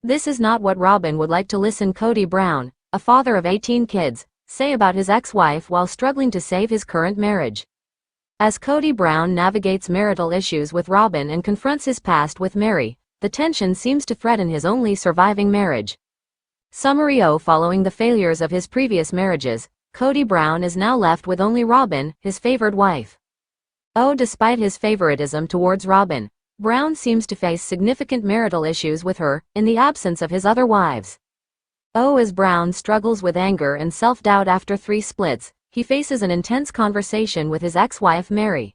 This is not what Robyn would like to listen. Kody Brown, a father of 18 kids, say about his ex-wife while struggling to save his current marriage. As Kody Brown navigates marital issues with Robyn and confronts his past with Meri, the tension seems to threaten his only surviving marriage. Summary: following the failures of his previous marriages, Kody Brown is now left with only Robyn, his favored wife. Despite his favoritism towards Robyn, Brown seems to face significant marital issues with her, in the absence of his other wives. As Brown struggles with anger and self-doubt after 3 splits, he faces an intense conversation with his ex-wife Meri.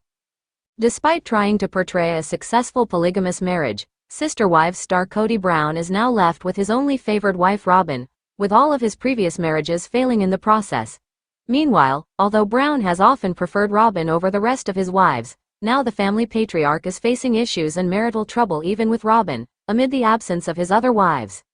Despite trying to portray a successful polygamous marriage, Sister Wives star Kody Brown is now left with his only favored wife Robyn, with all of his previous marriages failing in the process. Meanwhile, although Brown has often preferred Robyn over the rest of his wives, now the family patriarch is facing issues and marital trouble even with Robyn, amid the absence of his other wives.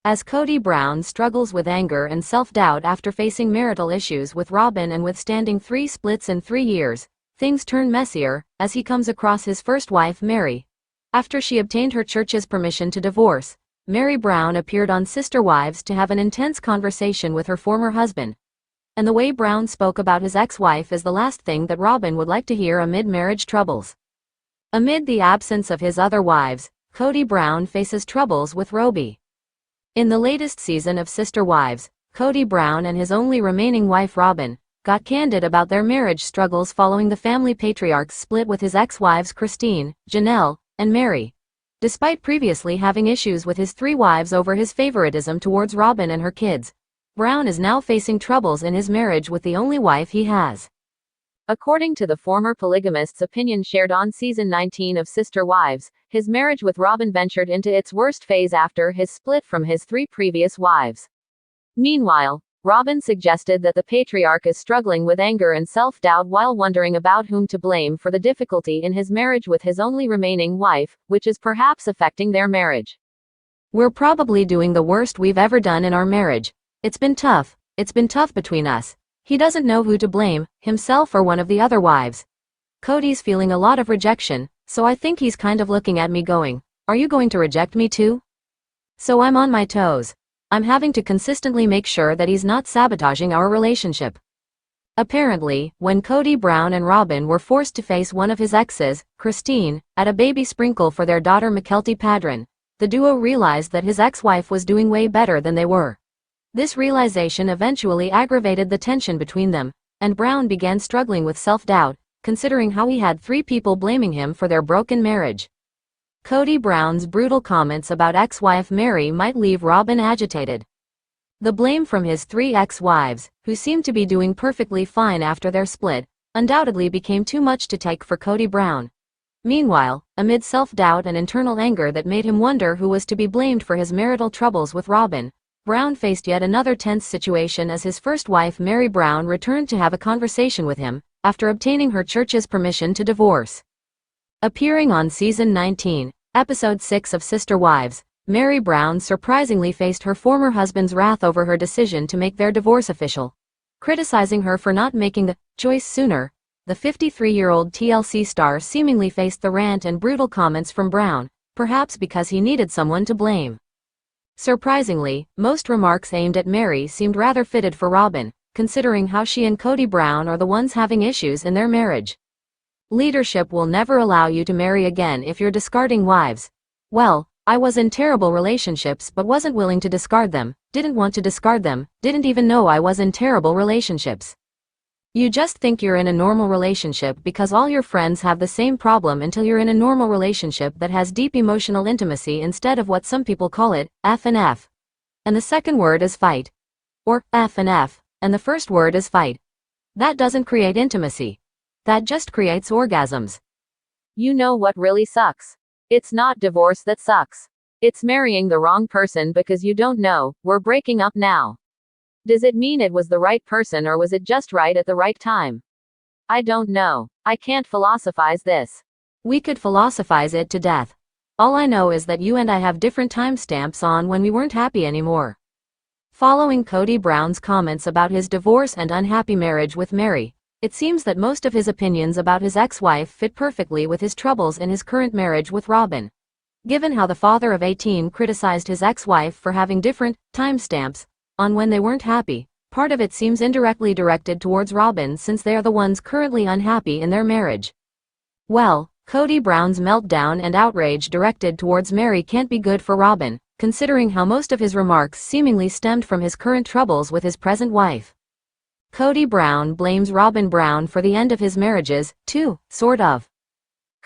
As Kody Brown struggles with anger and self-doubt after facing marital issues with Robyn and withstanding 3 splits in 3 years, things turn messier as he comes across his first wife Meri. After she obtained her church's permission to divorce, Meri Brown appeared on Sister Wives to have an intense conversation with her former husband. And the way Brown spoke about his ex-wife is the last thing that Robyn would like to hear amid marriage troubles. Amid the absence of his other wives, Kody Brown faces troubles with Robyn. In the latest season of Sister Wives, Kody Brown and his only remaining wife Robyn got candid about their marriage struggles following the family patriarch's split with his ex-wives Christine, Janelle, and Meri. Despite previously having issues with his 3 wives over his favoritism towards Robyn and her kids, Brown is now facing troubles in his marriage with the only wife he has. According to the former polygamist's opinion shared on season 19 of Sister Wives, his marriage with Robyn ventured into its worst phase after his split from his 3 previous wives. Meanwhile, Robyn suggested that the patriarch is struggling with anger and self-doubt while wondering about whom to blame for the difficulty in his marriage with his only remaining wife, which is perhaps affecting their marriage. "We're probably doing the worst we've ever done in our marriage. It's been tough between us. He doesn't know who to blame, himself or one of the other wives. Kody's feeling a lot of rejection, so I think he's kind of looking at me going, 'Are you going to reject me too?' So I'm on my toes. I'm having to consistently make sure that he's not sabotaging our relationship." Apparently, when Kody Brown and Robyn were forced to face one of his exes, Christine, at a baby sprinkle for their daughter mykelti Padron, the duo realized that his ex-wife was doing way better than they were. This realization eventually aggravated the tension between them, and Brown began struggling with self-doubt, considering how he had 3 people blaming him for their broken marriage. Kody Brown's brutal comments about ex-wife Meri might leave Robyn agitated. The blame from his 3 ex-wives, who seemed to be doing perfectly fine after their split, undoubtedly became too much to take for Kody Brown. Meanwhile, amid self-doubt and internal anger that made him wonder who was to be blamed for his marital troubles with Robyn, Brown faced yet another tense situation as his first wife Meri Brown returned to have a conversation with him, after obtaining her church's permission to divorce. Appearing on season 19, episode 6 of Sister Wives, Meri Brown surprisingly faced her former husband's wrath over her decision to make their divorce official. Criticizing her for not making the choice sooner, the 53-year-old TLC star seemingly faced the rant and brutal comments from Brown, perhaps because he needed someone to blame. Surprisingly, most remarks aimed at Meri seemed rather fitted for Robyn, considering how she and Kody Brown are the ones having issues in their marriage. "Leadership will never allow you to marry again if you're discarding wives. Well, I was in terrible relationships but wasn't willing to discard them, didn't want to discard them, didn't even know I was in terrible relationships. You just think you're in a normal relationship because all your friends have the same problem until you're in a normal relationship that has deep emotional intimacy instead of what some people call it, F and F. And the second word is fight. Or, F and F, and the first word is fight. That doesn't create intimacy. That just creates orgasms. You know what really sucks? It's not divorce that sucks. It's marrying the wrong person because you don't know, we're breaking up now. Does it mean it was the right person or was it just right at the right time? I don't know. I can't philosophize this. We could philosophize it to death. All I know is that you and I have different timestamps on when we weren't happy anymore." Following Kody Brown's comments about his divorce and unhappy marriage with Meri, it seems that most of his opinions about his ex-wife fit perfectly with his troubles in his current marriage with Robyn. Given how the father of 18 criticized his ex-wife for having different timestamps on when they weren't happy, part of it seems indirectly directed towards Robyn since they are the ones currently unhappy in their marriage. Well, Kody Brown's meltdown and outrage directed towards Meri can't be good for Robyn, considering how most of his remarks seemingly stemmed from his current troubles with his present wife. Kody Brown blames Robyn Brown for the end of his marriages, too, sort of.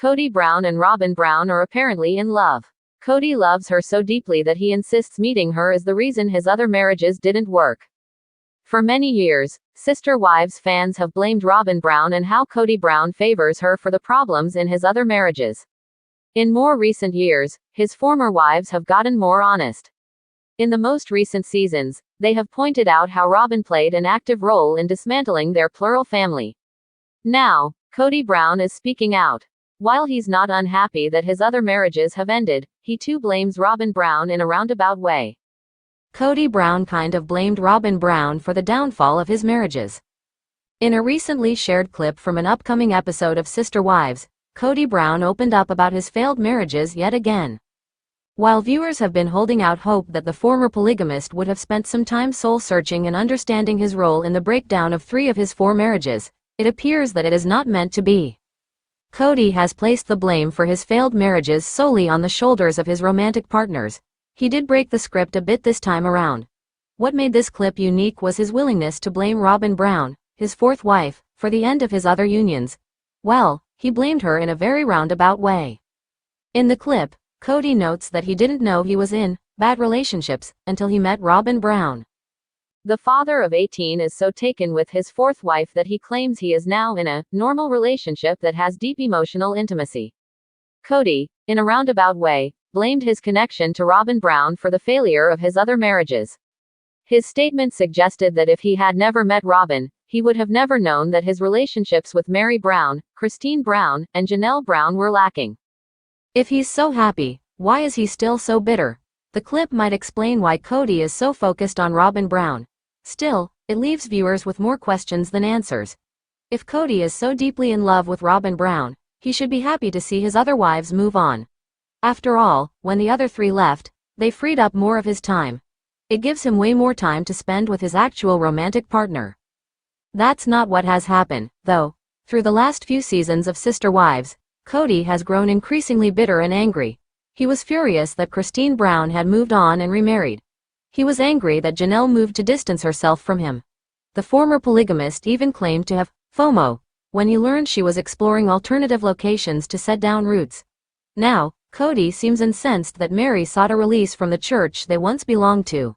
Kody Brown and Robyn Brown are apparently in love. Kody loves her so deeply that he insists meeting her is the reason his other marriages didn't work. For many years, Sister Wives fans have blamed Robyn Brown and how Kody Brown favors her for the problems in his other marriages. In more recent years, his former wives have gotten more honest. In the most recent seasons, they have pointed out how Robyn played an active role in dismantling their plural family. Now, Kody Brown is speaking out. While he's not unhappy that his other marriages have ended, he too blames Robyn Brown in a roundabout way. Kody Brown kind of blamed Robyn Brown for the downfall of his marriages. In a recently shared clip from an upcoming episode of Sister Wives, Kody Brown opened up about his failed marriages yet again. While viewers have been holding out hope that the former polygamist would have spent some time soul-searching and understanding his role in the breakdown of 3 of his 4 marriages, it appears that it is not meant to be. Kody has placed the blame for his failed marriages solely on the shoulders of his romantic partners. He did break the script a bit this time around. What made this clip unique was his willingness to blame Robyn Brown, his 4th wife, for the end of his other unions. Well, he blamed her in a very roundabout way. In the clip, Kody notes that he didn't know he was in bad relationships until he met Robyn Brown. The father of 18 is so taken with his 4th wife that he claims he is now in a normal relationship that has deep emotional intimacy. Kody, in a roundabout way, blamed his connection to Robyn Brown for the failure of his other marriages. His statement suggested that if he had never met Robyn, he would have never known that his relationships with Meri Brown, Christine Brown, and Janelle Brown were lacking. If he's so happy, why is he still so bitter? The clip might explain why Kody is so focused on Robyn Brown. Still, it leaves viewers with more questions than answers. If Kody is so deeply in love with Robyn Brown, he should be happy to see his other wives move on. After all, when the other 3 left, they freed up more of his time. It gives him way more time to spend with his actual romantic partner. That's not what has happened, though. Through the last few seasons of Sister Wives, Kody has grown increasingly bitter and angry. He was furious that Christine Brown had moved on and remarried. He was angry that Janelle moved to distance herself from him. The former polygamist even claimed to have FOMO when he learned she was exploring alternative locations to set down roots. Now, Kody seems incensed that Meri sought a release from the church they once belonged to.